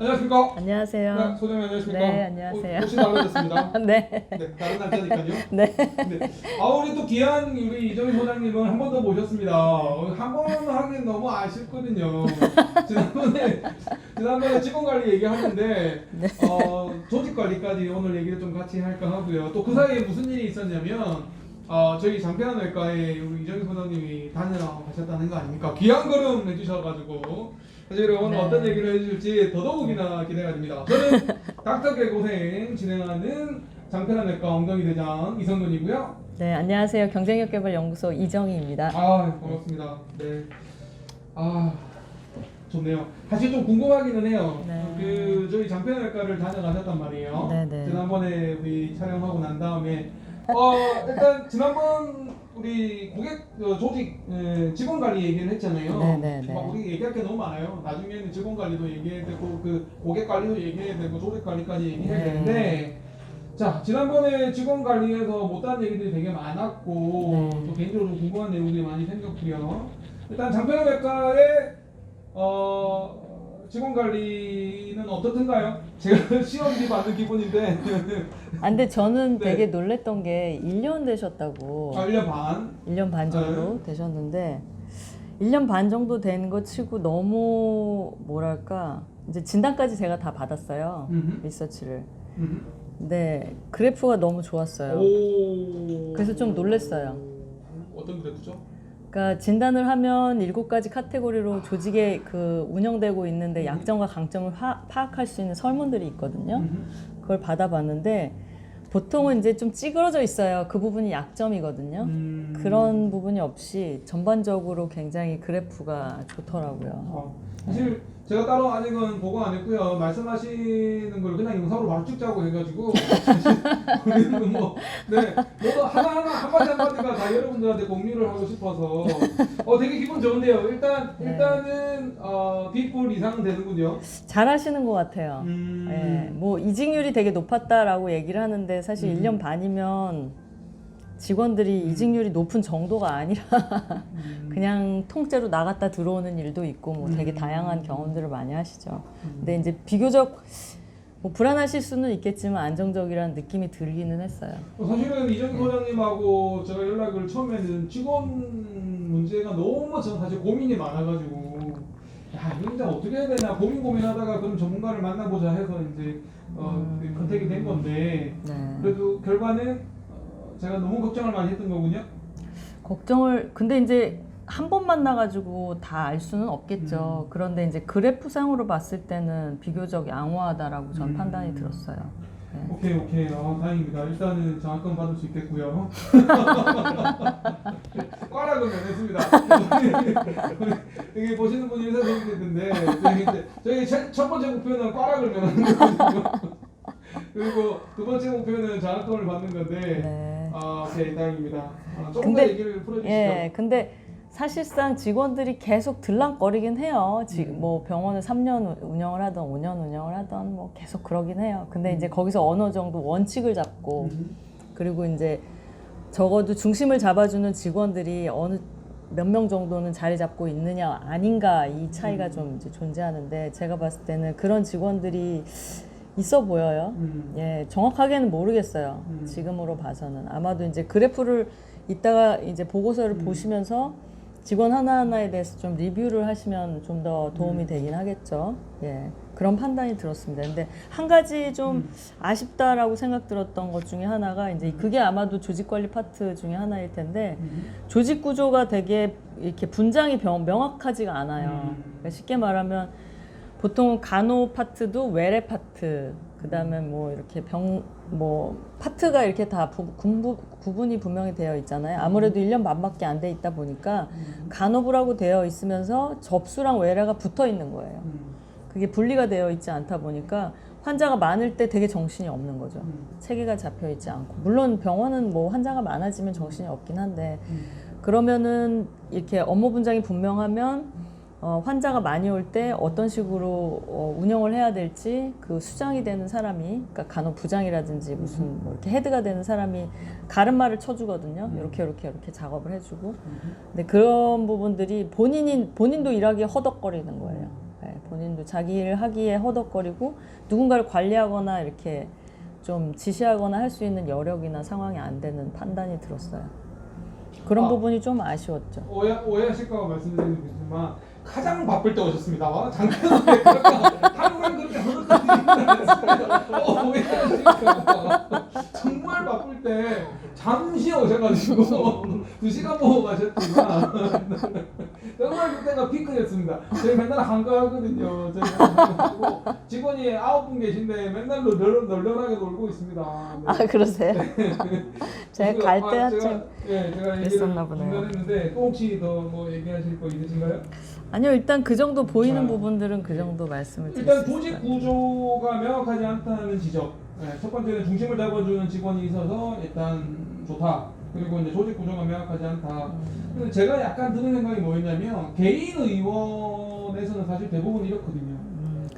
안녕하십니까? 안녕하세요. 네, 소장님 안녕하십니까? 네, 안녕하세요. 옷이 달라졌습니다. 네. 네, 다른 날짜니까요. 네. 네. 우리 또 귀한 우리 이정희 소장님은 한 번 더 모셨습니다. 한 번 하긴 너무 아쉽거든요. 지난번에 직원 관리 얘기하는데 네. 조직 관리까지 오늘 얘기를 좀 같이 할까 하고요. 또 그 사이에 무슨 일이 있었냐면 저희 장편한 외과에 우리 이정희 소장님이 다녀 가셨다는 거 아닙니까? 귀한 걸음 해주셔가지고. 사실 오늘 네. 어떤 얘기를 해주실지 더더욱이나 기대가 됩니다. 저는 닥터계 고생 진행하는 장편한 외과 엉덩이 대장 이성근이고요. 네, 안녕하세요. 경쟁력개발연구소 이정희입니다. 반갑습니다. 네. 좋네요. 사실 좀 궁금하기는 해요. 네. 저희 장편한 외과를 다녀가셨단 말이에요. 네네. 지난번에 우리 촬영하고 난 다음에 일단 지난번 우리 고객 조직 직원 관리 얘기를 했잖아요. 네네네. 우리 얘기할 게 너무 많아요. 나중에는 직원 관리도 얘기해야 되고 그 고객 관리도 얘기해야 되고 조직 관리까지 얘기해야 네. 되는데 자 지난번에 직원 관리에서 못한 얘기들이 되게 많았고 네. 또 개인적으로 좀 궁금한 내용들이 많이 생겼고요. 일단 장편한 외과의 직원 관리는 어떻든가요? 제가 시험지 받는 기분인데. 근데 저는 네. 되게 놀랬던 게 1년 되셨다고. 1년 반. 1년 반 정도 되셨는데 1년 반 정도 된 거 치고 너무 뭐랄까 이제 진단까지 제가 다 받았어요. 음흠. 리서치를. 음흠. 근데 그래프가 너무 좋았어요. 오. 그래서 좀 놀랬어요. 어떤 그래프죠? 그러니까 진단을 하면 7가지 카테고리로 조직에 그 운영되고 있는데 약점과 강점을 파악할 수 있는 설문들이 있거든요. 그걸 받아봤는데 보통은 이제 좀 찌그러져 있어요. 그 부분이 약점이거든요. 그런 부분이 없이 전반적으로 굉장히 그래프가 좋더라고요. 사실 제가 따로 아직은 보고 안 했고요. 말씀하시는 걸 그냥 영상으로 바로 찍자고 해가지고 우리는 모두 하나하나 한마디 한마디가 다 여러분들한테 공유를 하고 싶어서 되게 기분 좋은데요. 일단은 뒷불 이상 되는군요. 잘하시는 것 같아요. 예, 뭐 이직률이 되게 높았다라고 얘기를 하는데 사실 1년 반이면 직원들이 이직률이 높은 정도가 아니라 그냥 통째로 나갔다 들어오는 일도 있고 뭐 되게 다양한 경험들을 많이 하시죠. 근데 이제 비교적 뭐 불안하실 수는 있겠지만 안정적이라는 느낌이 들기는 했어요. 사실은 이정희 소장님하고 제가 연락을 처음에는 직원 문제가 너무 저는 사실 고민이 많아가지고 이거 진짜 어떻게 해야 되나 고민하다가 그럼 전문가를 만나보자 해서 이제 컨택이 된 건데 네. 그래도 결과는 제가 너무 걱정을 많이 했던 거군요. 근데 이제 한 번 만나가지고 다 알 수는 없겠죠. 그런데 이제 그래프상으로 봤을 때는 비교적 양호하다라고 전 판단이 들었어요. 네. 오케이. 다행입니다. 일단은 장학금 받을 수 있겠고요. 꽈락은 면했습니다. 여기 보시는 분이 의사 선생님인데 저희 첫 번째 목표는 꽈락을 면하는 거거든요. 그리고 두 번째 목표는 장학금을 받는 건데 네. 오케이 다행입니다. 조금 더 얘기를 풀어주시죠. 예, 근데 사실상 직원들이 계속 들락거리긴 해요. 지금 뭐 병원을 3년 운영을 하던 5년 운영을 하던 뭐 계속 그러긴 해요. 근데 이제 거기서 어느 정도 원칙을 잡고 그리고 이제 적어도 중심을 잡아주는 직원들이 몇 명 정도는 자리 잡고 있느냐 아닌가 이 차이가 좀 이제 존재하는데 제가 봤을 때는 그런 직원들이 있어 보여요. 예, 정확하게는 모르겠어요. 지금으로 봐서는 아마도 이제 그래프를 이따가 이제 보고서를 보시면서 직원 하나하나에 대해서 좀 리뷰를 하시면 좀 더 도움이 되긴 하겠죠. 예, 그런 판단이 들었습니다. 근데 한 가지 좀 아쉽다라고 생각 들었던 것 중에 하나가 이제 그게 아마도 조직관리 파트 중에 하나일 텐데 조직 구조가 되게 이렇게 분장이 명확하지가 않아요. 그러니까 쉽게 말하면 보통 간호 파트도 외래 파트, 그 다음에 뭐 이렇게 파트가 이렇게 다 구분이 분명히 되어 있잖아요. 아무래도 1년 반밖에 안 돼 있다 보니까 간호부라고 되어 있으면서 접수랑 외래가 붙어 있는 거예요. 그게 분리가 되어 있지 않다 보니까 환자가 많을 때 되게 정신이 없는 거죠. 체계가 잡혀 있지 않고. 물론 병원은 뭐 환자가 많아지면 정신이 없긴 한데 그러면은 이렇게 업무 분장이 분명하면 환자가 많이 올 때 어떤 식으로 운영을 해야 될지 그 수장이 되는 사람이, 그러니까 간호부장이라든지 무슨 뭐 이렇게 헤드가 되는 사람이 가름마를 쳐주거든요. 이렇게 작업을 해주고. 근데 그런 부분들이 본인도 일하기 허덕거리는 거예요. 네, 본인도 자기 일을 하기에 허덕거리고 누군가를 관리하거나 이렇게 좀 지시하거나 할 수 있는 여력이나 상황이 안 되는 판단이 들었어요. 그런 부분이 좀 아쉬웠죠. 오해하실까 말씀드리는 게 있지만 가장 바쁠 때 오셨습니다. 작년에 항상 그렇게 허덕거리는 오해하실까 정말 바쁠 때 잠시 오셔가지고 2시간 보고 가셨지만 정말 그때가 피크였습니다. 저희 맨날 한가하거든요. 저희 직원이 9분 계신데 맨날 널널하게 놀고 있습니다. 네. 아 그러세요? 제가 갈 때 한참 제가 그랬었나 얘기를 보네요. 중단했는데 또 혹시 더 뭐 얘기하실 거 있으신가요? 아니요, 일단 그 정도 보이는 자, 부분들은 그 정도 말씀을 일단 드렸어요. 조직 구조가 명확하지 않다는 지적. 첫 번째는 중심을 잡아주는 직원이 있어서 일단 좋다. 그리고 이제 조직 구조가 명확하지 않다. 근데 제가 약간 드는 생각이 뭐였냐면 개인 의원에서는 사실 대부분 이렇거든요.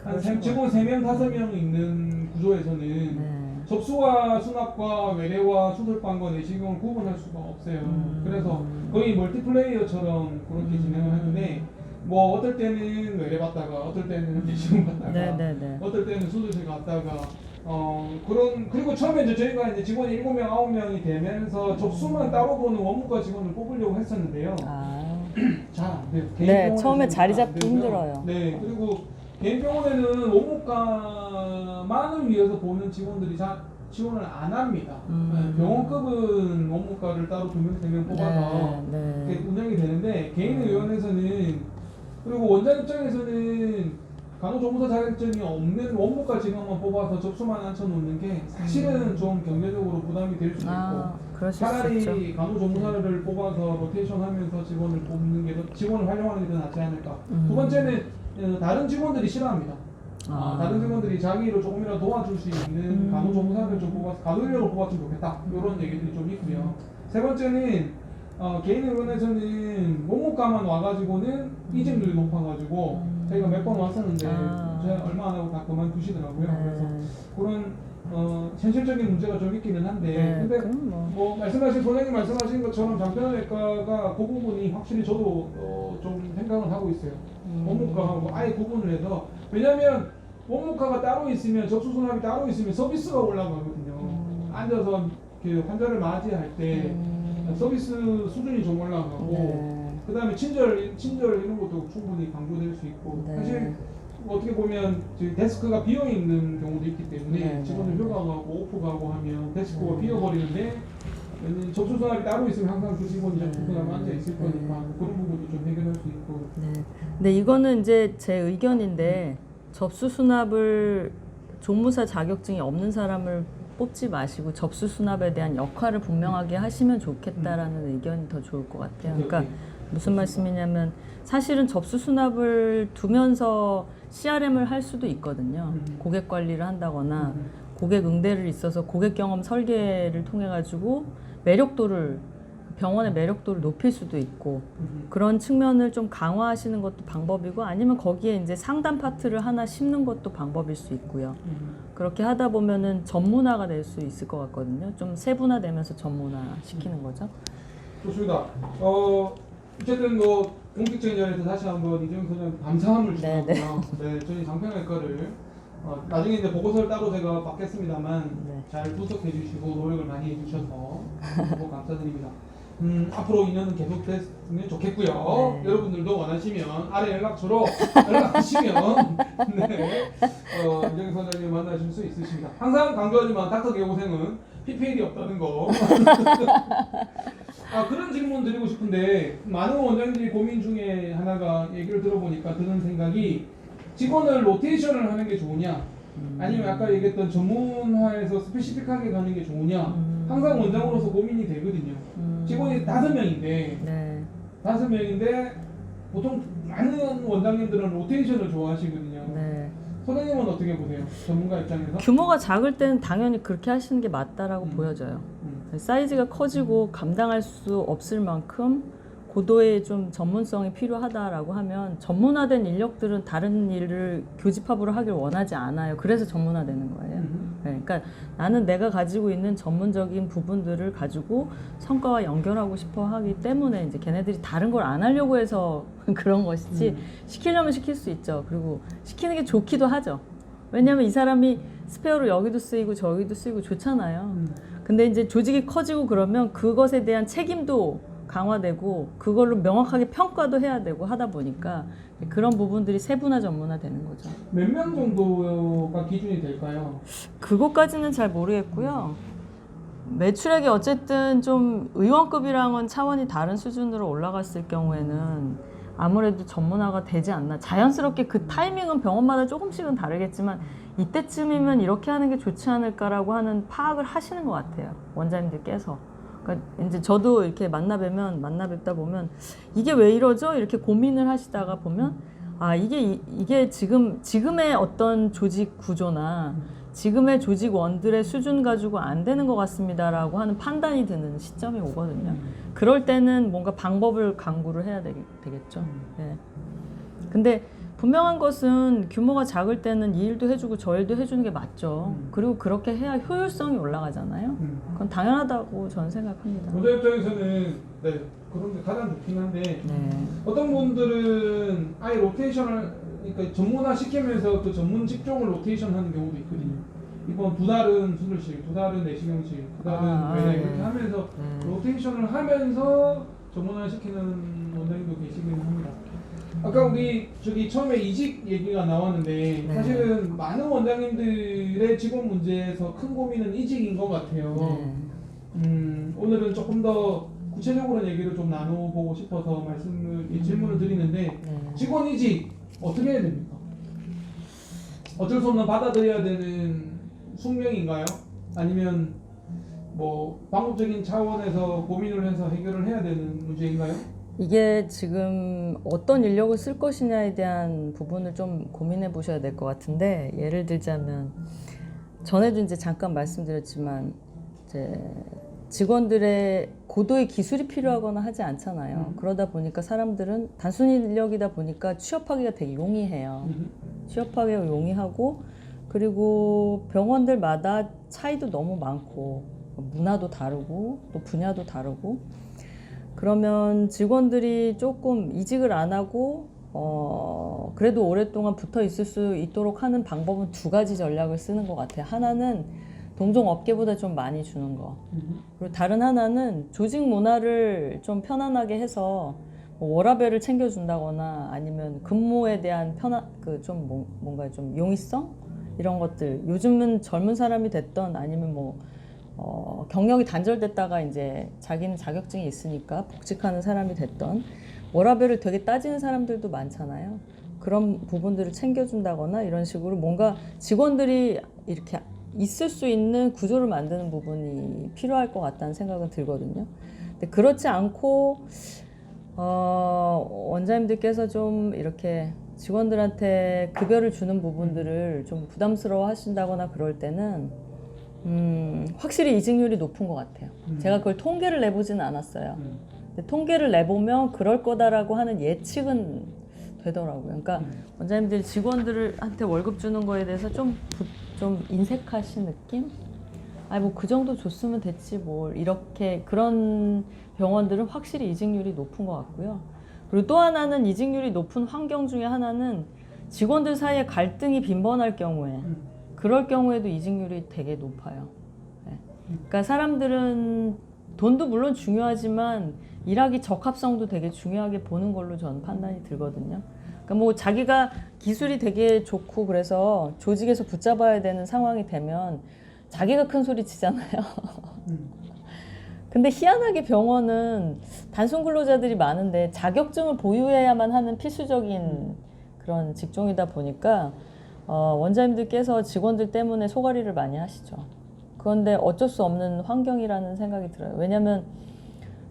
한 직원 3명, 5명 있는 구조에서는 네. 접수와 수납과 외래와 수술방과 내시경을 구분할 수가 없어요. 그래서 거의 멀티플레이어처럼 그렇게 진행을 하는데 뭐 어떨 때는 외래 받다가 어떨 때는 내시경 받다가 네네네. 어떨 때는 수술실 갔다가 그리고 처음에 이제 저희가 이제 직원이 7명, 9명이 되면서 접수만 따로 보는 원무과 직원을 뽑으려고 했었는데요. 아, 잘 안 돼요. 네, 개인 처음에 병원에서는 자리 잘안 잡기 되고요. 힘들어요. 네, 그리고 개인 병원에는 원무과만을 위해서 보는 직원들이 잘 지원을 안 합니다. 네, 병원급은 원무과를 따로 2명, 3명 뽑아서 네. 이렇게 운영이 되는데 개인 의원에서는 그리고 원장 입장에서는 간호조무사 자격증이 없는 원무과 직원만 뽑아서 접수만 앉혀놓는 게 사실은 좀 경제적으로 부담이 될 수도 있고 그러실 수 있죠. 차라리 간호조무사를 뽑아서 로테이션하면서 직원을 뽑는 게 직원을 활용하는 게 더 낫지 않을까. 두 번째는 다른 직원들이 싫어합니다. 다른 직원들이 자기 일을 조금이라도 도와줄 수 있는 간호조무사를 좀 뽑아서 간호인력을 뽑았으면 좋겠다. 이런 얘기들이 좀 있고요. 세 번째는 개인 의원에서는 원무과만 와가지고는 이직률이 높아가지고 저희가 몇 번 왔었는데 제가 얼마 안 하고 다 그만두시더라고요. 그래서 그런 현실적인 문제가 좀 있기는 한데 근데 뭐 말씀하신 소장님 말씀하신 것처럼 장편외과가 그 부분이 확실히 저도 좀 생각을 하고 있어요. 원무과하고 아예 구분을 해서 왜냐하면 원무과가 따로 있으면 접수 수납이 따로 있으면 서비스가 올라가거든요. 앉아서 그 환자를 맞이할 때 서비스 수준이 좀 올라가고 그 다음에 친절 이런 것도 충분히 강조될 수 있고 사실 어떻게 보면 지금 데스크가 비어 있는 경우도 있기 때문에 직원들 휴가 가고 오프 가고 하면 데스크가 비어 버리는데 접수 수납이 따로 있으면 항상 그 직원이 좀 불편하게 앉아 있을 거니까 그런 부분도 좀 해결할 수 있고. 근데 이거는 이제 제 의견인데 접수 수납을 조무사 자격증이 없는 사람을 뽑지 마시고 접수 수납에 대한 역할을 분명하게 하시면 좋겠다라는 의견이 더 좋을 것 같아요. 그러니까 무슨 말씀이냐면 사실은 접수 수납을 두면서 CRM을 할 수도 있거든요. 고객 관리를 한다거나 고객 응대를 있어서 고객 경험 설계를 통해 가지고 매력도를 병원의 매력도를 높일 수도 있고 그런 측면을 좀 강화하시는 것도 방법이고 아니면 거기에 이제 상담 파트를 하나 심는 것도 방법일 수 있고요. 그렇게 하다 보면은 전문화가 될 수 있을 것 같거든요. 좀 세분화되면서 전문화 시키는 거죠. 좋습니다. 어쨌든 뭐 공식적인 자리에서 다시 한번 이재용 소장 감사함을 주고요. 네, 저희 장편외과를 나중에 이제 보고서를 따로 제가 받겠습니다만 잘 분석해 주시고 노력을 많이 해주셔서 너무 감사드립니다. 앞으로 2년은 계속됐으면 좋겠고요. 여러분들도 원하시면 아래 연락처로 연락하시면 이재용 소장님 만나실 수 있으십니다. 항상 강조하지만 닥터 개고생은 PPL이 없다는 거. 그런 질문 드리고 싶은데 많은 원장님들이 고민 중에 하나가 얘기를 들어보니까 드는 생각이 직원을 로테이션을 하는 게 좋으냐 아니면 아까 얘기했던 전문화에서 스페시픽하게 가는 게 좋으냐 항상 원장으로서 고민이 되거든요. 직원이 5명인데 5명인데 보통 많은 원장님들은 로테이션을 좋아하시거든요. 소장님은 어떻게 보세요? 전문가 입장에서? 규모가 작을 때는 당연히 그렇게 하시는 게 맞다라고 보여져요. 사이즈가 커지고 감당할 수 없을 만큼 고도의 좀 전문성이 필요하다라고 하면 전문화된 인력들은 다른 일을 교집합으로 하길 원하지 않아요. 그래서 전문화되는 거예요. 네, 그러니까 나는 내가 가지고 있는 전문적인 부분들을 가지고 성과와 연결하고 싶어 하기 때문에 이제 걔네들이 다른 걸 안 하려고 해서 그런 것이지 시키려면 시킬 수 있죠. 그리고 시키는 게 좋기도 하죠. 왜냐하면 이 사람이 스페어로 여기도 쓰이고 저기도 쓰이고 좋잖아요. 근데 이제 조직이 커지고 그러면 그것에 대한 책임도 강화되고 그걸로 명확하게 평가도 해야 되고 하다 보니까 그런 부분들이 세분화 전문화 되는 거죠. 몇 명 정도가 기준이 될까요? 그것까지는 잘 모르겠고요. 매출액이 어쨌든 좀 의원급이랑은 차원이 다른 수준으로 올라갔을 경우에는 아무래도 전문화가 되지 않나. 자연스럽게 그 타이밍은 병원마다 조금씩은 다르겠지만 이때쯤이면 이렇게 하는 게 좋지 않을까라고 하는 파악을 하시는 것 같아요. 원장님들께서. 그러니까 이제 저도 이렇게 만나 뵙다 보면 이게 왜 이러죠? 이렇게 고민을 하시다가 보면 아 이게 지금의 어떤 조직 구조나 지금의 조직원들의 수준 가지고 안 되는 것 같습니다라고 하는 판단이 드는 시점이 오거든요. 그럴 때는 뭔가 방법을 강구를 해야 되겠죠. 네. 근데 분명한 것은 규모가 작을 때는 이 일도 해주고 저 일도 해주는 게 맞죠. 그리고 그렇게 해야 효율성이 올라가잖아요. 그건 당연하다고 저는 생각합니다. 모자 입장에서는 네 그런 게 가장 좋긴 한데 네. 어떤 분들은 아예 로테이션을 그러니까 전문화 시키면서 그 전문 직종을 로테이션 하는 경우도 있거든요. 이번 두 달은 수술실, 두 달은 내시경실, 두 달은 외래 이렇게 하면서 로테이션을 하면서 전문화 시키는 원장님도 계시긴 합니다. 아까 우리 저기 처음에 이직 얘기가 나왔는데 네. 사실은 많은 원장님들의 직원 문제에서 큰 고민은 이직인 것 같아요. 네. 오늘은 조금 더 구체적으로 얘기를 좀 나눠보고 싶어서 질문을 드리는데 네. 직원 이직 어떻게 해야 됩니까? 어쩔 수 없는 받아들여야 되는 숙명인가요? 아니면 뭐 방법적인 차원에서 고민을 해서 해결을 해야 되는 문제인가요? 이게 지금 어떤 인력을 쓸 것이냐에 대한 부분을 좀 고민해 보셔야 될 것 같은데 예를 들자면 전에도 이제 잠깐 말씀드렸지만 이제 직원들의 고도의 기술이 필요하거나 하지 않잖아요. 그러다 보니까 사람들은 단순 인력이다 보니까 취업하기가 되게 용이해요. 취업하기가 용이하고 그리고 병원들마다 차이도 너무 많고 문화도 다르고 또 분야도 다르고 그러면 직원들이 조금 이직을 안 하고 그래도 오랫동안 붙어 있을 수 있도록 하는 방법은 두 가지 전략을 쓰는 것 같아요. 하나는 동종 업계보다 좀 많이 주는 거. 그리고 다른 하나는 조직 문화를 좀 편안하게 해서 뭐 워라밸을 챙겨준다거나 아니면 근무에 대한 뭔가 좀 용이성 이런 것들. 요즘은 젊은 사람이 됐던 아니면 뭐 경력이 단절됐다가 이제 자기는 자격증이 있으니까 복직하는 사람이 됐던 워라밸을 되게 따지는 사람들도 많잖아요. 그런 부분들을 챙겨준다거나 이런 식으로 뭔가 직원들이 이렇게 있을 수 있는 구조를 만드는 부분이 필요할 것 같다는 생각은 들거든요. 근데 그렇지 않고 원장님들께서 좀 이렇게 직원들한테 급여를 주는 부분들을 좀 부담스러워 하신다거나 그럴 때는 확실히 이직률이 높은 것 같아요. 제가 그걸 통계를 내보지는 않았어요. 근데 통계를 내보면 그럴 거다라고 하는 예측은 되더라고요. 그러니까 원장님들이 직원들한테 월급 주는 거에 대해서 좀 인색하신 느낌? 아니 뭐 그 정도 줬으면 됐지 뭘 이렇게 그런 병원들은 확실히 이직률이 높은 것 같고요. 그리고 또 하나는 이직률이 높은 환경 중에 하나는 직원들 사이에 갈등이 빈번할 경우에 그럴 경우에도 이직률이 되게 높아요. 네. 그러니까 사람들은 돈도 물론 중요하지만 일하기 적합성도 되게 중요하게 보는 걸로 저는 판단이 들거든요. 그러니까 뭐 자기가 기술이 되게 좋고 그래서 조직에서 붙잡아야 되는 상황이 되면 자기가 큰 소리 치잖아요. 근데 희한하게 병원은 단순 근로자들이 많은데 자격증을 보유해야만 하는 필수적인 그런 직종이다 보니까 원장님들께서 직원들 때문에 소가리를 많이 하시죠. 그런데 어쩔 수 없는 환경이라는 생각이 들어요. 왜냐하면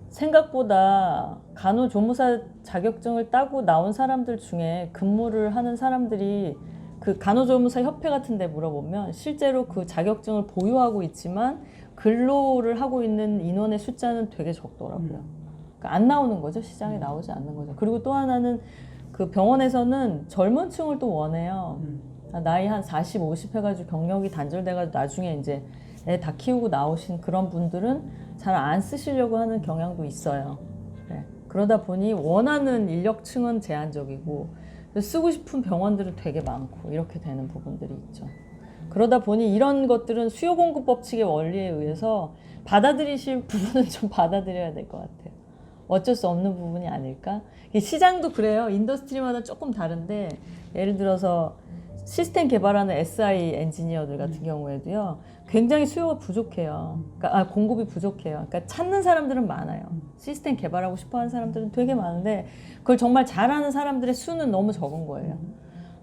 생각보다 간호조무사 자격증을 따고 나온 사람들 중에 근무를 하는 사람들이 그 간호조무사 협회 같은 데 물어보면 실제로 그 자격증을 보유하고 있지만 근로를 하고 있는 인원의 숫자는 되게 적더라고요. 그러니까 안 나오는 거죠. 시장에 나오지 않는 거죠. 그리고 또 하나는 그 병원에서는 젊은 층을 또 원해요. 나이 한 40, 50 해가지고 경력이 단절돼가지고 나중에 이제 애 다 키우고 나오신 그런 분들은 잘 안 쓰시려고 하는 경향도 있어요. 네. 그러다 보니 원하는 인력층은 제한적이고 쓰고 싶은 병원들은 되게 많고 이렇게 되는 부분들이 있죠. 그러다 보니 이런 것들은 수요 공급 법칙의 원리에 의해서 받아들이실 부분은 좀 받아들여야 될 것 같아요. 어쩔 수 없는 부분이 아닐까? 시장도 그래요. 인더스트리마다 조금 다른데 예를 들어서 시스템 개발하는 SI 엔지니어들 같은 경우에도요. 굉장히 수요가 부족해요. 그러니까 공급이 부족해요. 그러니까 찾는 사람들은 많아요. 시스템 개발하고 싶어하는 사람들은 되게 많은데 그걸 정말 잘하는 사람들의 수는 너무 적은 거예요.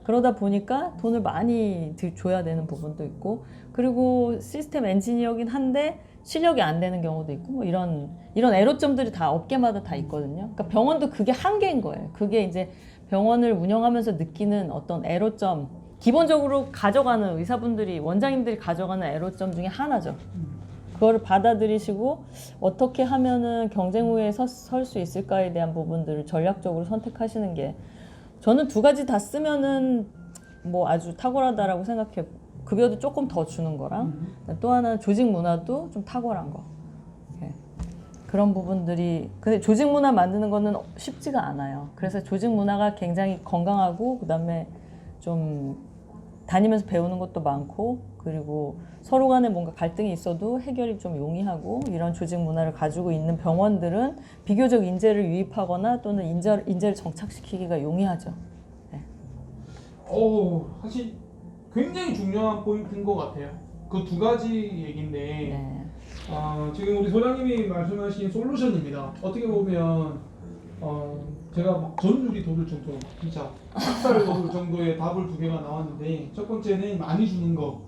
그러다 보니까 돈을 많이 줘야 되는 부분도 있고 그리고 시스템 엔지니어긴 한데 실력이 안 되는 경우도 있고 뭐 이런 애로점들이 다 업계마다 다 있거든요. 그러니까 병원도 그게 한계인 거예요. 그게 이제 병원을 운영하면서 느끼는 어떤 애로점, 기본적으로 가져가는 의사분들이 원장님들이 가져가는 애로점 중에 하나죠. 그거를 받아들이시고 어떻게 하면은 경쟁 우위에 설 수 있을까에 대한 부분들을 전략적으로 선택하시는 게 저는 두 가지 다 쓰면은 뭐 아주 탁월하다라고 생각해요. 급여도 조금 더 주는 거랑 또 하나는 조직 문화도 좀 탁월한 거. 네. 그런 부분들이 근데 조직 문화 만드는 거는 쉽지가 않아요. 그래서 조직 문화가 굉장히 건강하고 그다음에 좀 다니면서 배우는 것도 많고 그리고 서로 간에 뭔가 갈등이 있어도 해결이 좀 용이하고 이런 조직 문화를 가지고 있는 병원들은 비교적 인재를 유입하거나 또는 인재를 정착시키기가 용이하죠. 네. 사실 굉장히 중요한 포인트인 것 같아요. 그 두 가지 얘기인데 네. 지금 우리 소장님이 말씀하신 솔루션입니다. 어떻게 보면 제가 막 전율이 돋을 정도, 진짜 학살 돋을 정도의 답을 두 개가 나왔는데 첫 번째는 많이 주는 거,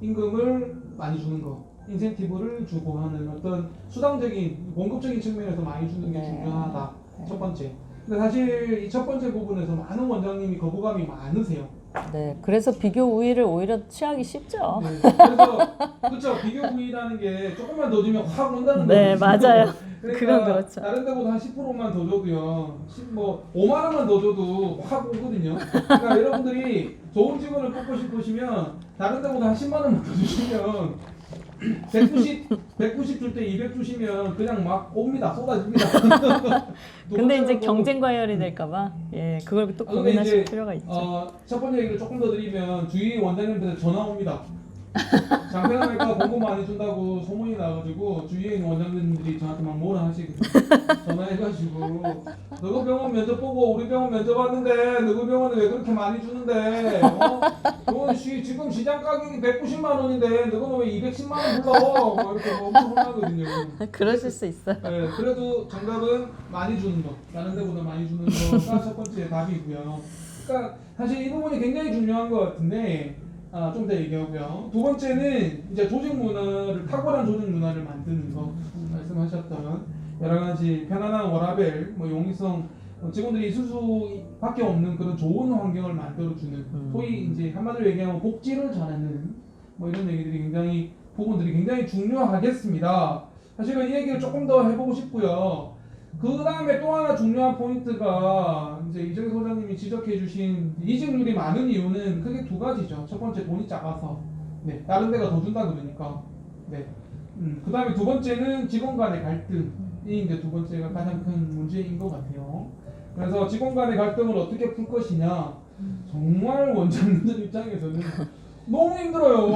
임금을 많이 주는 거, 인센티브를 주고 하는 어떤 수당적인, 공급적인 측면에서 많이 주는 게 중요하다. 첫 번째. 근데 사실 이 첫 번째 부분에서 많은 원장님이 거부감이 많으세요. 네, 그래서 비교 우위를 오히려 취하기 쉽죠. 네, 그래서 그렇죠. 비교 우위라는 게 조금만 더 주면 확 온다는 거죠. 네, 맞아요. 그러니까 그건 그렇죠. 다른 데보다 한 10%만 더 줘도요. 뭐 5만 원만 더 줘도 확 오거든요. 그러니까 여러분들이 좋은 직원을 뽑고 싶으시면 다른 데보다 한 10만 원만 더 주시면 190 줄 때 200 주시면 그냥 막 옵니다. 쏟아집니다. 근데 이제 경쟁 과열이 될까봐 그걸 또 고민하실 필요가 있죠. 첫 번째 얘기를 조금 더 드리면 주위 원장님들한테 전화 옵니다. 장편외과 공급 많이 준다고 소문이 나가지고 주위에 있는 원장님들이 저한테 막 뭐라 하시거든요. 전화해가지고 너그 병원 면접 보고 우리 병원 면접 왔는데 너그 병원에 왜 그렇게 많이 주는데 그건 지금 시장 가격이 190만 원인데 너는 왜 210만 원 불러? 뭐 이렇게 엄청 혼나거든요. 그러실 수 있어요. 네, 그래도 정답은 많이 주는 거, 다른 데보다 많이 주는 거가 첫 번째 답이고요. 그러니까 사실 이 부분이 굉장히 중요한 것 같은데 좀 더 얘기하고요. 두 번째는 이제 조직 문화를 탁월한 조직 문화를 만드는 거 말씀하셨던 여러 가지 편안한 워라밸, 뭐 용이성, 직원들이 있을 수밖에 없는 그런 좋은 환경을 만들어주는 소위 이제 한마디로 얘기하면 복지를 잘하는 뭐 이런 얘기들이 굉장히 부분들이 굉장히 중요하겠습니다. 사실은 이 얘기를 조금 더 해보고 싶고요. 그 다음에 또 하나 중요한 포인트가 이제 이정희 소장님이 지적해주신 이직률이 많은 이유는 크게 두 가지죠. 첫 번째 돈이 작아서, 네, 다른 데가 더 준다 그러니까, 네. 그 다음에 두 번째는 직원 간의 갈등이 이제 두 번째가 가장 큰 문제인 것 같아요. 그래서 직원 간의 갈등을 어떻게 풀 것이냐, 정말 원장님들 입장에서는 너무 힘들어요.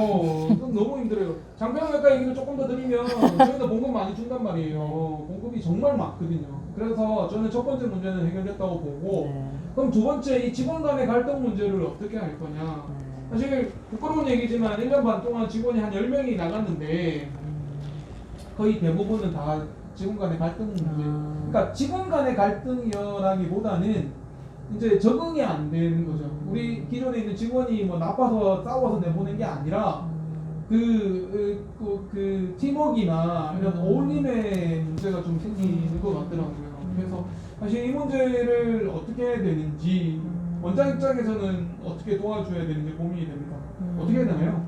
너무 힘들어요. 장편외과 얘기를 조금 더 드리면 저희도 공급 많이 준단 말이에요. 공급이 정말 많거든요. 그래서 저는 첫 번째 문제는 해결됐다고 보고 그럼 두 번째 이 직원 간의 갈등 문제를 어떻게 할 거냐. 사실 부끄러운 얘기지만 1년 반 동안 직원이 한 10명이 나갔는데 거의 대부분은 다 직원 간의 갈등 문제. 그러니까 직원 간의 갈등이라기보다는 이제 적응이 안 되는 거죠. 우리 기존에 있는 직원이 뭐 나빠서 싸워서 내보낸 게 아니라 그 팀워크나 이런 어울림의 문제가 좀 생기는 것 같더라고요. 그래서 사실 이 문제를 어떻게 해야 되는지 원장 입장에서는 어떻게 도와줘야 되는지 고민이 됩니다. 어떻게 해야 되나요?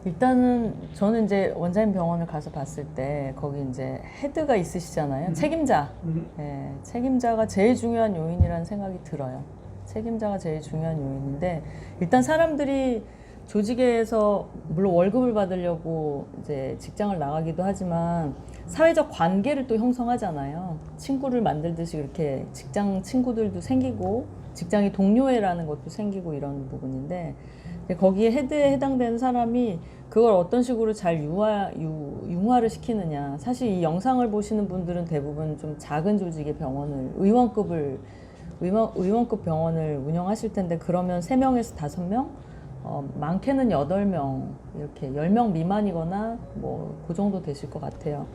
일단은 저는 이제 원장님 병원을 가서 봤을 때 거기 이제 헤드가 있으시잖아요. 책임자. 예, 책임자가 제일 중요한 요인이라는 생각이 들어요. 책임자가 제일 중요한 요인인데 일단 사람들이 조직에서 물론 월급을 받으려고 이제 직장을 나가기도 하지만 사회적 관계를 또 형성하잖아요. 친구를 만들듯이 이렇게 직장 친구들도 생기고 직장이 동료애라는 것도 생기고 이런 부분인데 거기에 헤드에 해당되는 사람이 그걸 어떤 식으로 잘 융화를 시키느냐. 사실 이 영상을 보시는 분들은 대부분 좀 작은 조직의 병원을 의원급 병원을 운영하실 텐데 그러면 3명에서 5명? 많게는 8명, 이렇게 10명 미만이거나 뭐 그 정도 되실 것 같아요.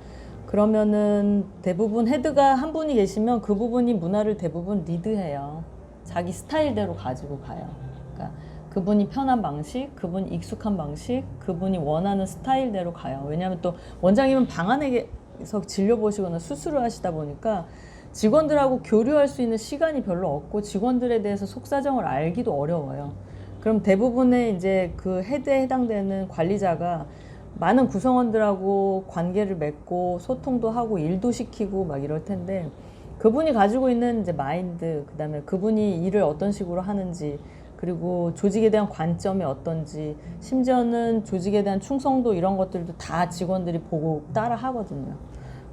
그러면은 대부분 헤드가 한 분이 계시면 그 부분이 문화를 대부분 리드해요. 자기 스타일대로 가지고 가요. 그러니까 그분이 편한 방식, 그분이 익숙한 방식, 그분이 원하는 스타일대로 가요. 왜냐하면 또 원장님은 방 안에서 진료보시거나 수술을 하시다 보니까 직원들하고 교류할 수 있는 시간이 별로 없고 직원들에 대해서 속사정을 알기도 어려워요. 그럼 대부분의 이제 그 헤드에 해당되는 관리자가 많은 구성원들하고 관계를 맺고 소통도 하고 일도 시키고 막 이럴 텐데 그분이 가지고 있는 이제 마인드, 그다음에 그분이 일을 어떤 식으로 하는지, 그리고 조직에 대한 관점이 어떤지, 심지어는 조직에 대한 충성도 이런 것들도 다 직원들이 보고 따라 하거든요.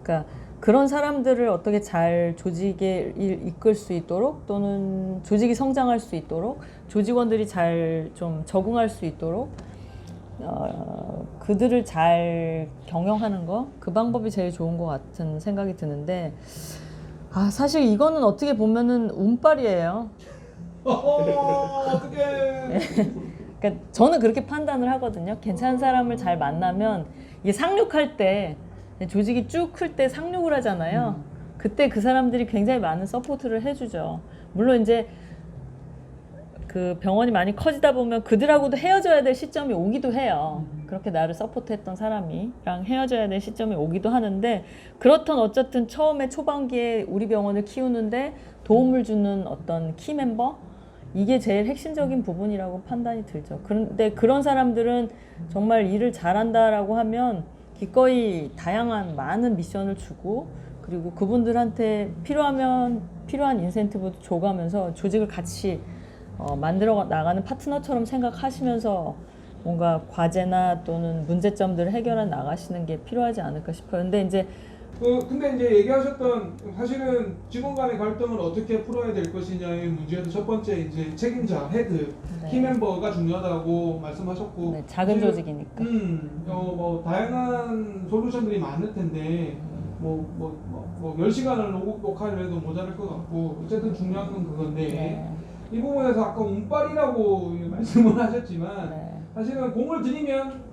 그러니까 그런 사람들을 어떻게 잘 조직에 이끌 수 있도록 또는 조직이 성장할 수 있도록 조직원들이 잘 좀 적응할 수 있도록 그들을 잘 경영하는 거, 그 방법이 제일 좋은 것 같은 생각이 드는데 사실 이거는 어떻게 보면은 운빨이에요. 어떡해. 그러니까 저는 그렇게 판단을 하거든요. 괜찮은 사람을 잘 만나면 이게 상륙할 때 조직이 쭉 클 때 상륙을 하잖아요. 그때 그 사람들이 굉장히 많은 서포트를 해주죠. 물론 이제 그 병원이 많이 커지다 보면 그들하고도 헤어져야 될 시점이 오기도 해요. 그렇게 나를 서포트했던 사람이랑 헤어져야 될 시점이 오기도 하는데 그렇던 어쨌든 처음에 초반기에 우리 병원을 키우는데 도움을 주는 어떤 키 멤버? 이게 제일 핵심적인 부분이라고 판단이 들죠. 그런데 그런 사람들은 정말 일을 잘한다라고 하면 기꺼이 다양한 많은 미션을 주고 그리고 그분들한테 필요한 인센티브도 줘가면서 조직을 같이 만들어 나가는 파트너처럼 생각하시면서 뭔가 과제나 또는 문제점들을 해결해 나가시는 게 필요하지 않을까 싶어요. 근데 이제 근데 이제 얘기하셨던 사실은 직원 간의 갈등을 어떻게 풀어야 될 것이냐의 문제에서 첫 번째 이제 책임자, 헤드, 네. 키 멤버가 중요하다고 말씀하셨고 네, 작은 사실, 조직이니까. 뭐 다양한 솔루션들이 많을 텐데 뭐 10시간을 녹화를 해도 모자랄 것 같고 어쨌든 중요한 건 그건데 네. 이 부분에서 아까 운빨이라고 말씀을 하셨지만 네. 사실은 공을 들이면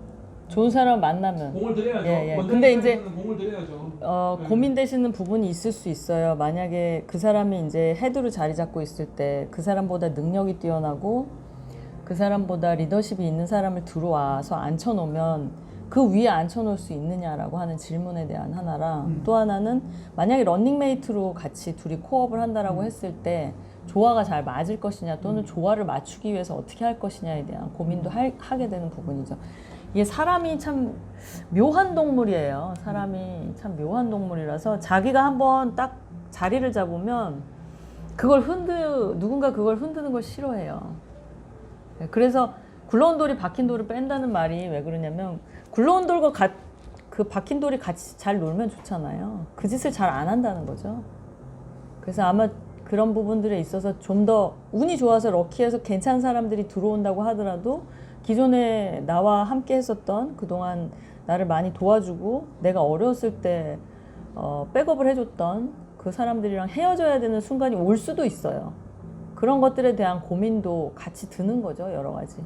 좋은 사람 만나면 공을 들여야죠. 예. 먼저 근데 이제 공을 들여야죠. 네. 고민되시는 부분이 있을 수 있어요. 만약에 그 사람이 이제 헤드로 자리 잡고 있을 때 그 사람보다 능력이 뛰어나고 그 사람보다 리더십이 있는 사람을 들어와서 앉혀놓으면 그 위에 앉혀놓을 수 있느냐라고 하는 질문에 대한 하나랑 또 하나는 만약에 런닝메이트로 같이 둘이 코업을 한다라고 했을 때 조화가 잘 맞을 것이냐 또는 조화를 맞추기 위해서 어떻게 할 것이냐에 대한 고민도 하게 되는 부분이죠. 이게 사람이 참 묘한 동물이에요. 사람이 참 묘한 동물이라서 자기가 한번 딱 자리를 잡으면 누군가 그걸 흔드는 걸 싫어해요. 그래서 굴러온 돌이 박힌 돌을 뺀다는 말이 왜 그러냐면 굴러온 돌과 그 박힌 돌이 같이 잘 놀면 좋잖아요. 그 짓을 잘 안 한다는 거죠. 그래서 아마 그런 부분들에 있어서 좀 더 운이 좋아서 럭키해서 괜찮은 사람들이 들어온다고 하더라도 기존에 나와 함께 했었던 그동안 나를 많이 도와주고 내가 어려웠을 때 백업을 해줬던 그 사람들이랑 헤어져야 되는 순간이 올 수도 있어요. 그런 것들에 대한 고민도 같이 드는 거죠, 여러 가지.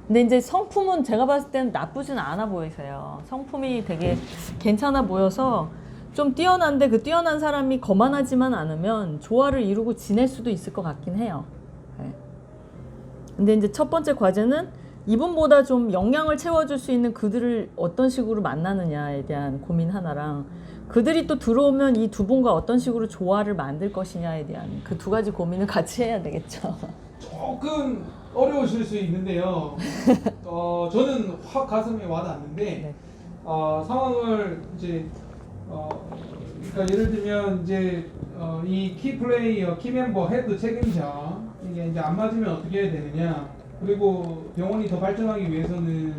근데 이제 성품은 제가 봤을 때는 나쁘진 않아 보이세요. 성품이 되게 괜찮아 보여서 좀 뛰어난데 그 뛰어난 사람이 거만하지만 않으면 조화를 이루고 지낼 수도 있을 것 같긴 해요. 네. 근데 이제 첫 번째 과제는 이분보다 좀 영양을 채워줄 수 있는 그들을 어떤 식으로 만나느냐에 대한 고민 하나랑 그들이 또 들어오면 이 두 분과 어떤 식으로 조화를 만들 것이냐에 대한 그 두 가지 고민을 같이 해야 되겠죠. 조금 어려우실 수 있는데요. 저는 확 가슴에 와닿는데 네. 상황을 이제 그러니까 예를 들면 이제 이 키 플레이어, 키 멤버, 헤드 책임자 이게 이제 안 맞으면 어떻게 해야 되느냐. 그리고 병원이 더 발전하기 위해서는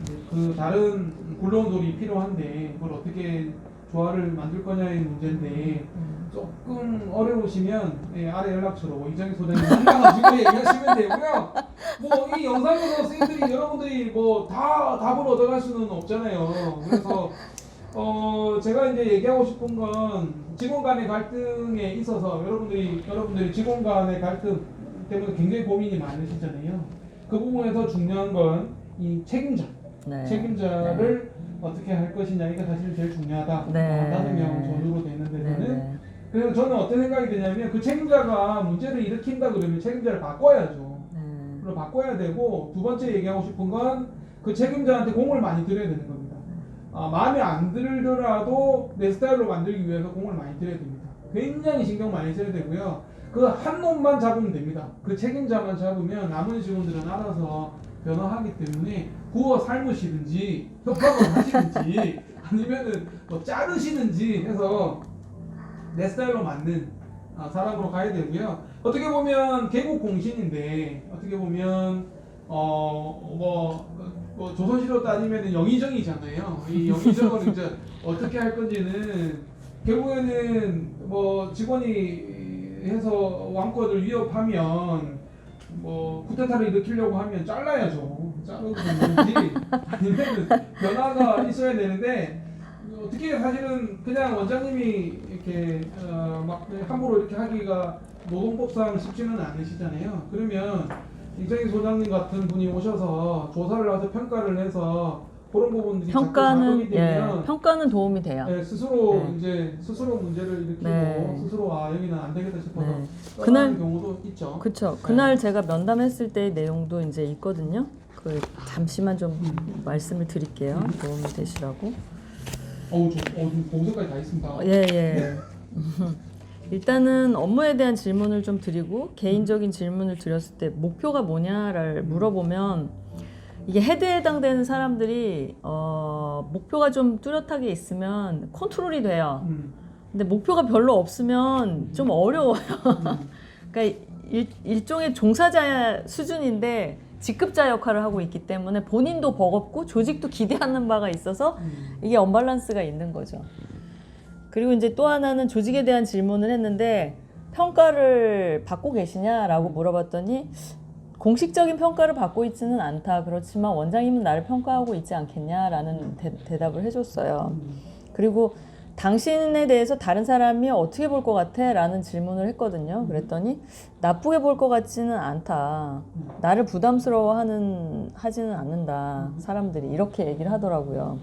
이제 그 다른 굴러온 돌이 필요한데 그걸 어떻게 조화를 만들 거냐의 문제인데 조금 어려우시면 아래 연락처로 이장희 소장님 만나가지고 얘기하시면 되고요. 뭐 이 영상에서 선생님들이 여러분들이 뭐 다 답을 얻어갈 수는 없잖아요. 그래서 제가 이제 얘기하고 싶은 건 직원 간의 갈등에 있어서 여러분들이 직원 간의 갈등 때문에 굉장히 고민이 많으시잖아요. 그 부분에서 중요한 건 이 책임자, 네. 책임자를 어떻게 할 것이냐 이게 사실 제일 중요하다. 네. 5명 전후로 되는 데서는. 네. 그래서 저는 어떤 생각이 드냐면 그 책임자가 문제를 일으킨다 그러면 책임자를 바꿔야죠. 그걸 바꿔야 되고 두 번째 얘기하고 싶은 건 그 책임자한테 공을 많이 들여야 되는 겁니다. 마음에 안 들더라도 내 스타일로 만들기 위해서 공을 많이 들여야 됩니다. 굉장히 신경 많이 써야 되고요. 그 한 놈만 잡으면 됩니다. 그 책임자만 잡으면 나머지 직원들은 알아서 변화하기 때문에 구워 삶으시든지 협박을 하시든지 아니면은 뭐 자르시든지 해서 내 스타일로 맞는 사람으로 가야 되고요. 어떻게 보면 개국 공신인데 어떻게 보면 뭐 조선시로 따지면 영의정이잖아요. 이 영의정을 이제 어떻게 할 건지는 결국에는 뭐 직원이 해서 왕권을 위협하면 뭐 쿠데타를 일으키려고 하면 잘라야죠. 자르고 되는지 아니면 변화가 있어야 되는데 어떻게 사실은 그냥 원장님이 이렇게 막 함부로 이렇게 하기가 노동법상 쉽지는 않으시잖아요. 그러면 이장희 소장님 같은 분이 오셔서 조사를 해서 평가를 해서 그런 부분들이 평가는 되면 평가는 도움이 돼요. 스스로 네. 이제 스스로 문제를 일으키고 네. 스스로 여기는 안 되겠다 싶어서 네. 떠나는 그날- 경우도 있죠. 그렇죠. 그날 제가 면담했을 때의 내용도 이제 있거든요. 그 잠시만 좀 말씀을 드릴게요. 도움이 되시라고. 지금 보고서까지 다 있습니다. 예. 일단은 업무에 대한 질문을 좀 드리고 개인적인 질문을 드렸을 때 목표가 뭐냐를 물어보면 이게 헤드에 해당되는 사람들이 목표가 좀 뚜렷하게 있으면 컨트롤이 돼요. 근데 목표가 별로 없으면 좀 어려워요. 그러니까 일종의 종사자 수준인데 직급자 역할을 하고 있기 때문에 본인도 버겁고 조직도 기대하는 바가 있어서 이게 언밸런스가 있는 거죠. 그리고 이제 또 하나는 조직에 대한 질문을 했는데 평가를 받고 계시냐라고 물어봤더니 공식적인 평가를 받고 있지는 않다. 그렇지만 원장님은 나를 평가하고 있지 않겠냐라는 대답을 해줬어요. 그리고 당신에 대해서 다른 사람이 어떻게 볼 것 같아? 라는 질문을 했거든요. 그랬더니 나쁘게 볼 것 같지는 않다. 나를 하지는 않는다. 사람들이 이렇게 얘기를 하더라고요.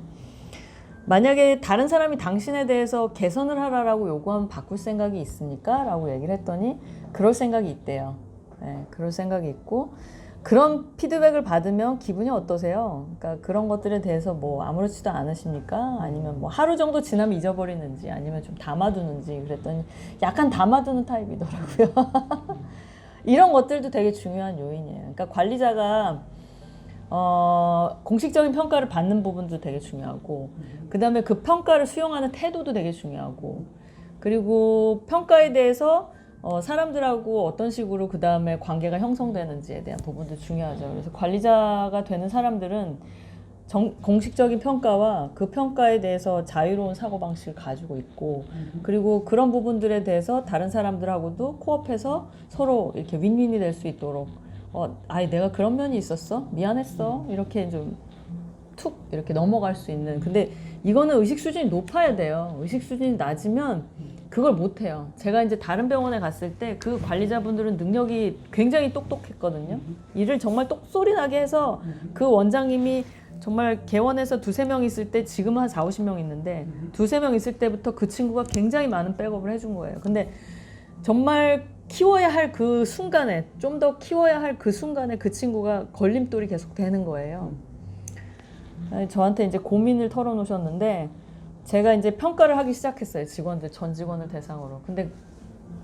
만약에 다른 사람이 당신에 대해서 개선을 하라고 요구하면 바꿀 생각이 있습니까? 라고 얘기를 했더니 그럴 생각이 있대요. 네, 그럴 생각이 있고 그런 피드백을 받으면 기분이 어떠세요? 그러니까 그런 것들에 대해서 뭐 아무렇지도 않으십니까? 아니면 뭐 하루 정도 지나면 잊어버리는지 아니면 좀 담아두는지 그랬더니 약간 담아두는 타입이더라고요. 이런 것들도 되게 중요한 요인이에요. 그러니까 관리자가 공식적인 평가를 받는 부분도 되게 중요하고 그 다음에 그 평가를 수용하는 태도도 되게 중요하고 그리고 평가에 대해서 사람들하고 어떤 식으로 그 다음에 관계가 형성되는지에 대한 부분도 중요하죠. 그래서 관리자가 되는 사람들은 공식적인 평가와 그 평가에 대해서 자유로운 사고방식을 가지고 있고 그리고 그런 부분들에 대해서 다른 사람들하고도 코업해서 서로 이렇게 윈윈이 될 수 있도록 내가 그런 면이 있었어? 미안했어? 이렇게 좀 툭 이렇게 넘어갈 수 있는. 근데 이거는 의식 수준이 높아야 돼요. 의식 수준이 낮으면 그걸 못해요. 제가 이제 다른 병원에 갔을 때 그 관리자분들은 능력이 굉장히 똑똑했거든요. 일을 정말 똑소리나게 해서 그 원장님이 정말 개원해서 2-3명 있을 때 지금은 한 40-50명 있는데 2-3명 있을 때부터 그 친구가 굉장히 많은 백업을 해준 거예요. 근데 정말 키워야 할 그 순간에 좀 더 키워야 할 그 순간에 그 친구가 걸림돌이 계속 되는 거예요. 저한테 이제 고민을 털어놓으셨는데 제가 이제 평가를 하기 시작했어요. 전 직원을 대상으로. 근데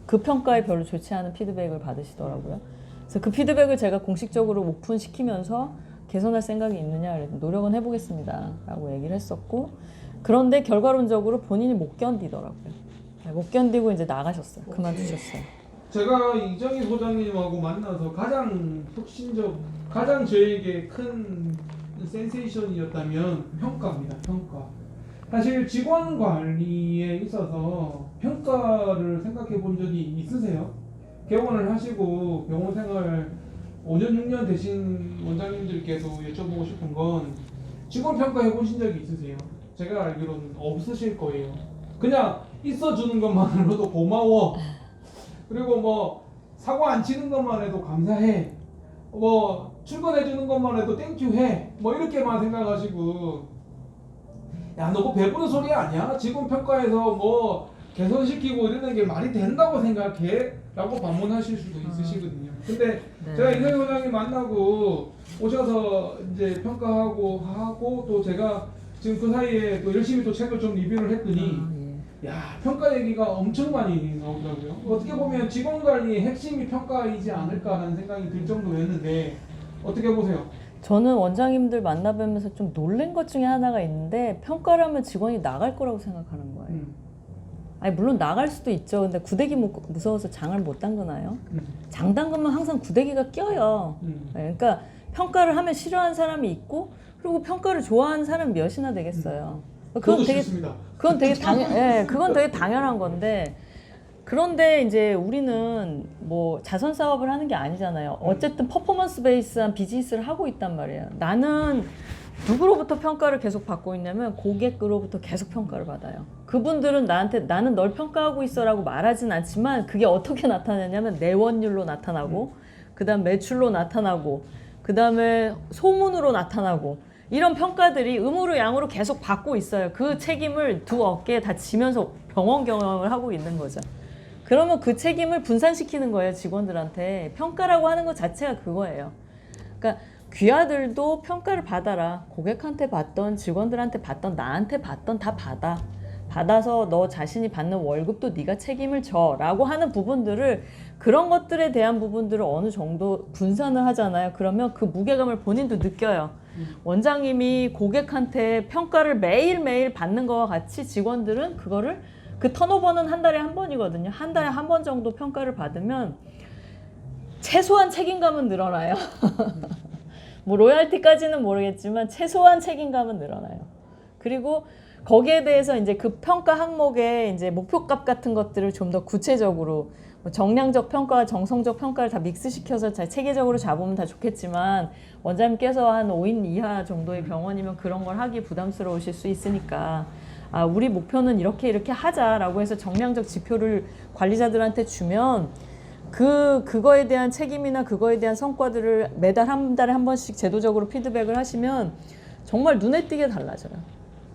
그 평가에 별로 좋지 않은 피드백을 받으시더라고요. 그래서 그 피드백을 제가 공식적으로 오픈시키면서 개선할 생각이 있느냐 그랬더니 노력은 해보겠습니다 라고 얘기를 했었고, 그런데 결과론적으로 본인이 못 견디더라고요. 못 견디고 이제 나가셨어요. 그만두셨어요. 제가 이정희 소장님하고 만나서 가장 혁신적, 가장 저에게 큰 센세이션이었다면 평가입니다. 평가. 사실 직원 관리에 있어서 평가를 생각해 본 적이 있으세요? 개원을 하시고 병원 생활 5년, 6년 되신 원장님들께도 여쭤보고 싶은 건 직원 평가해 보신 적이 있으세요? 제가 알기로는 없으실 거예요. 그냥 있어주는 것만으로도 고마워. 그리고 뭐 사고 안 치는 것만 해도 감사해. 뭐 출근해주는 것만 해도 땡큐해. 뭐 이렇게만 생각하시고, 야, 너 뭐 배부른 소리 아니야? 직원 평가에서 뭐 개선시키고 이러는 게 말이 된다고 생각해? 라고 반문하실 수도 있으시거든요. 근데 네. 제가 이성희 소장님 만나고 오셔서 이제 평가하고 하고 또 제가 지금 그 사이에 또 열심히 또 책을 좀 리뷰를 했더니 예. 야, 평가 얘기가 엄청 많이 나오더라고요. 어떻게 보면 직원 관리의 핵심이 평가이지 않을까라는 생각이 들 정도였는데 어떻게 보세요? 저는 원장님들 만나뵈면서 좀 놀란 것 중에 하나가 있는데, 평가를 하면 직원이 나갈 거라고 생각하는 거예요. 아니 물론 나갈 수도 있죠. 근데 구데기 무서워서 장을 못 담그나요? 장 담그면 항상 구데기가 껴요. 네, 그러니까 평가를 하면 싫어하는 사람이 있고, 그리고 평가를 좋아하는 사람 몇이나 되겠어요. 저도 싫습니다. 그건 되게 그건 되게 당연한 건데, 그런데 이제 우리는 뭐 자선 사업을 하는 게 아니잖아요. 어쨌든 퍼포먼스 베이스한 비즈니스를 하고 있단 말이에요. 나는 누구로부터 평가를 계속 받고 있냐면 고객으로부터 계속 평가를 받아요. 그분들은 나한테 나는 널 평가하고 있어라고 말하진 않지만 그게 어떻게 나타나냐면 내원율로 나타나고, 그다음 매출로 나타나고, 그다음에 소문으로 나타나고, 이런 평가들이 음으로 양으로 계속 받고 있어요. 그 책임을 두 어깨에 다 지면서 병원 경영을 하고 있는 거죠. 그러면 그 책임을 분산시키는 거예요, 직원들한테. 평가라고 하는 것 자체가 그거예요. 그러니까 귀하들도 평가를 받아라. 고객한테 받던, 직원들한테 받던, 나한테 받던 다 받아. 받아서 너 자신이 받는 월급도 네가 책임을 져 라고 하는 부분들을, 그런 것들에 대한 부분들을 어느 정도 분산을 하잖아요. 그러면 그 무게감을 본인도 느껴요. 원장님이 고객한테 평가를 매일매일 받는 거와 같이 직원들은 그거를, 그 턴오버는 한 달에 한 번이거든요. 한 달에 한 번 정도 평가를 받으면 최소한 책임감은 늘어나요. 뭐 로얄티까지는 모르겠지만 최소한 책임감은 늘어나요. 그리고 거기에 대해서 이제 그 평가 항목에 이제 목표값 같은 것들을 좀 더 구체적으로, 뭐 정량적 평가와 정성적 평가를 다 믹스시켜서 체계적으로 잡으면 다 좋겠지만, 원장님께서 한 5인 이하 정도의 병원이면 그런 걸 하기 부담스러우실 수 있으니까, 아, 우리 목표는 이렇게 하자라고 해서 정량적 지표를 관리자들한테 주면 그거에 대한 책임이나 그거에 대한 성과들을 매달 한 달에 한 번씩 제도적으로 피드백을 하시면 정말 눈에 띄게 달라져요.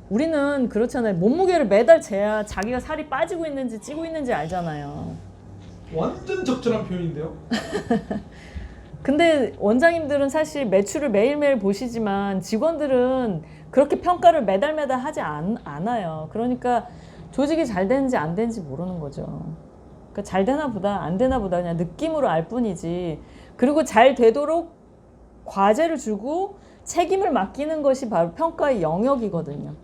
우리는 그렇잖아요. 몸무게를 매달 재야 자기가 살이 빠지고 있는지 찌고 있는지 알잖아요. 완전 적절한 표현인데요. 근데 원장님들은 사실 매출을 매일매일 보시지만 직원들은 그렇게 평가를 매달 하지 않아요. 그러니까 조직이 잘 되는지 안 되는지 모르는 거죠. 그러니까 잘 되나 보다 안 되나 보다 그냥 느낌으로 알 뿐이지. 그리고 잘 되도록 과제를 주고 책임을 맡기는 것이 바로 평가의 영역이거든요.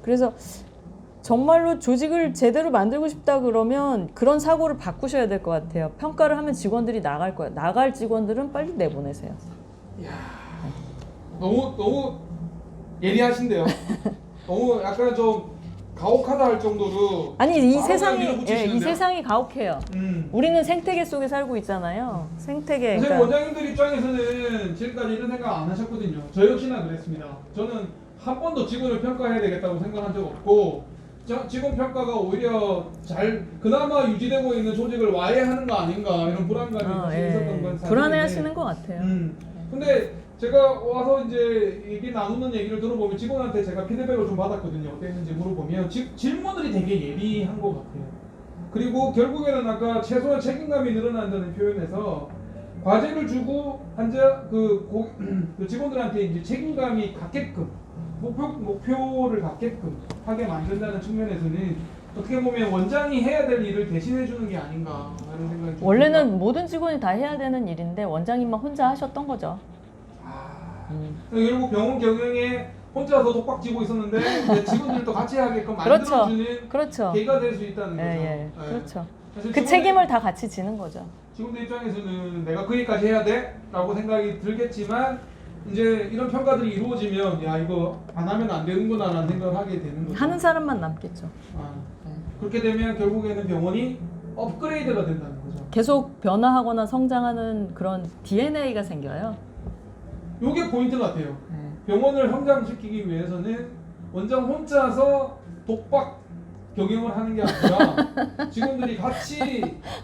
그래서 정말로 조직을 제대로 만들고 싶다 그러면 그런 사고를 바꾸셔야 될 것 같아요. 평가를 하면 직원들이 나갈 거예요. 나갈 직원들은 빨리 내보내세요. 이야, 너무 예리하신데요. 너무 약간 좀 가혹하다 할 정도로. 아니 이 바로 세상이 그냥 밀어붙이시는데요? 이 세상이 가혹해요. 우리는 생태계 속에 살고 있잖아요. 생태계. 사실 그러니까 원장님들 입장에서는 지금까지 이런 생각 안 하셨거든요. 저 역시나 그랬습니다. 저는 한 번도 직원을 평가해야 되겠다고 생각한 적 없고, 직원 평가가 오히려 그나마 유지되고 있는 조직을 와해하는 거 아닌가 이런 불안감이 사실 있었던 건 사실인데. 불안해하시는 것 같아요. 근데 제가 와서 이제 얘기 나누는 얘기를 들어보면 직원한테 제가 피드백을 좀 받았거든요. 어땠는지 물어보면 질문들이 되게 예리한 것 같아요. 그리고 결국에는 아까 최소한 책임감이 늘어난다는 표현에서 과제를 주고 그 직원들한테 이제 책임감이 갖게끔 목표를 갖게끔 하게 만든다는 측면에서는 어떻게 보면 원장이 해야 될 일을 대신해 주는 게 아닌가 하는 생각이 좀 원래는 듭니다. 모든 직원이 다 해야 되는 일인데 원장님만 혼자 하셨던 거죠. 결국 병원 경영에 혼자서 독박지고 있었는데 이제 직원들도 같이 하게끔 그렇죠. 만들어주는 그렇죠. 계기가 될 수 있다는 거죠. 예, 네. 그렇죠. 사실 그 직원들- 책임을 다 같이 지는 거죠. 직원들 입장에서는 내가 그 일까지 해야 돼? 라고 생각이 들겠지만 이제 이런 평가들이 이루어지면 야 이거 안 하면 안 되는구나 라는 생각을 하게 되는 거죠. 하는 사람만 남겠죠. 아, 그렇게 되면 결국에는 병원이 업그레이드가 된다는 거죠. 계속 변화하거나 성장하는 그런 DNA가 생겨요. 요게 포인트 같아요. 네. 병원을 성장시키기 위해서는 원장 혼자서 독박 경영을 하는 게 아니라 직원들이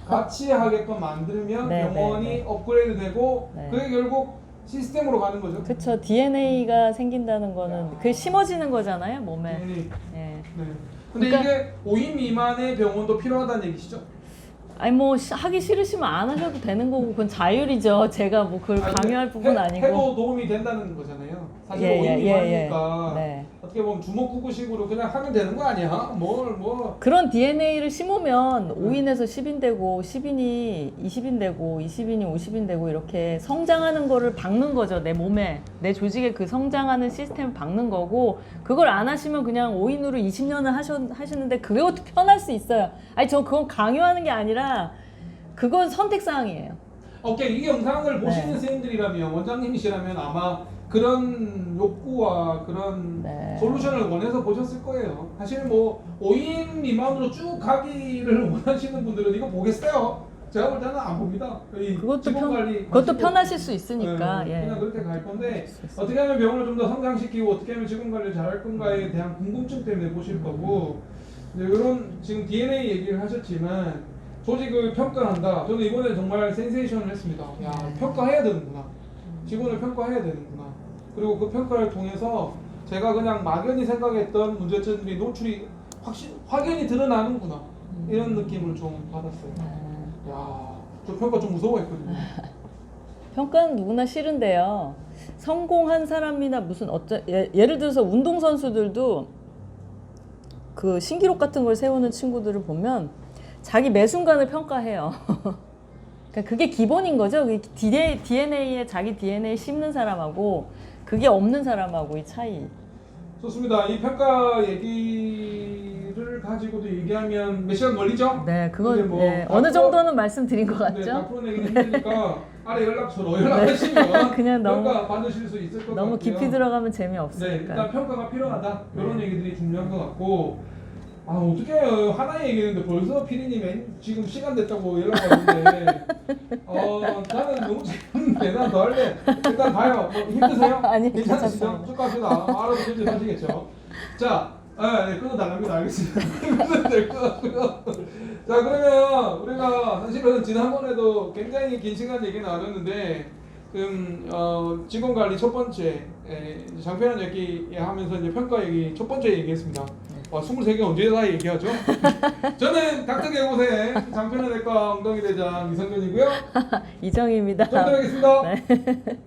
같이 하게끔 만들면 네, 병원이 네, 네. 업그레이드 되고 네. 그게 결국 시스템으로 가는 거죠. 그렇죠. DNA가 생긴다는 거는 그게 심어지는 거잖아요, 몸에. 당연히. 예. 네. 근데 그러니까- 이게 5인 미만의 병원도 필요하다는 얘기시죠? 아니 뭐 하기 싫으시면 안 하셔도 되는 거고 그건 자율이죠. 제가 뭐 그걸 아니, 강요할 부분 아니고. 해도 도움이 된다는 거잖아요. 사실 예, 5인 예, 미만이니까 네. 어떻게 보면 주먹구구식으로 그냥 하면 되는 거 아니야? 뭐 그런 DNA를 심으면 5인에서 10인 되고 10인이 20인 되고 20인이 50인 되고 이렇게 성장하는 거를 박는 거죠. 내 몸에 내 조직에 그 성장하는 시스템을 박는 거고 그걸 안 하시면 그냥 5인으로 20년을 하시는데 그것도 편할 수 있어요. 아니 저 그건 강요하는 게 아니라 그건 선택사항이에요. 오케이, 이 영상을 보시는 네. 선생님들이라면 원장님이시라면 아마 그런 욕구와 그런 네. 솔루션을 원해서 보셨을 거예요. 사실 뭐 5인 미만으로 쭉 가기를 원하시는 분들은 이거 보겠어요? 제가 볼 때는 안 봅니다. 이 그것도 직원 관리 그것도 하시고 편하실 수 있으니까. 네, 예. 그냥 그렇게 갈 건데 수 있어요. 어떻게 하면 병원을 좀 더 성장시키고 어떻게 하면 직원 관리를 잘할 건가에 대한 궁금증 때문에 보실 거고 이제 이런 지금 DNA 얘기를 하셨지만 조직을 평가한다. 저는 이번에 정말 센세이션을 했습니다. 야 평가해야 되는구나. 직원을 평가해야 되는구나. 그리고 그 평가를 통해서 제가 그냥 막연히 생각했던 문제점들이 노출이 확연히 드러나는구나. 이런 느낌을 좀 받았어요. 야, 저 평가 좀 무서워했거든요. 평가는 누구나 싫은데요. 성공한 사람이나 무슨 예를 들어서 운동 선수들도 그 신기록 같은 걸 세우는 친구들을 보면 자기 매 순간을 평가해요. 그러니까 그게 기본인 거죠. DNA에 자기 DNA 심는 사람하고 그게 없는 사람하고의 차이. 좋습니다. 이 평가 얘기를 가지고도 얘기하면 몇 시간 걸리죠? 네, 근데 그건 뭐 네, 어느 정도는 말씀드린 것 네, 같죠? 앞으로 내기 힘드니까 아래 연락처로 연락하시면 그냥 너무- 평가 받으실 수 있을 것 같고요. 너무 깊이 들어가면 네, 재미없으니까. 일단 평가가 필요하다. 이런 얘기들이 중요한 것 같고 아 어떻게 해요. 하나 얘기했는데 벌써 피디님 지금 시간 됐다고 연락 왔는데 나는 너무 재밌는데 난 더 할래. 일단 가요. 뭐 힘드세요? 아니, 괜찮으시죠? 괜찮습니다. 쭉 갑시다. 알아서 결정하시겠죠. 자, 네, 끊어달랍니다. 알겠습니다. 끊어도 될 것 같고요. 자, 그러면 우리가 사실은 지난번에도 굉장히 긴 시간 얘기 나눴는데 직원 관리 첫 번째 장편한 얘기 하면서 이제 평가 얘기 첫 번째 얘기했습니다. 23개 언제 다 얘기하죠? 저는 닥터개고생 장편한 내과 엉덩이 대장 이성균이고요. 이정입니다. 좀 들어가겠습니다. 네.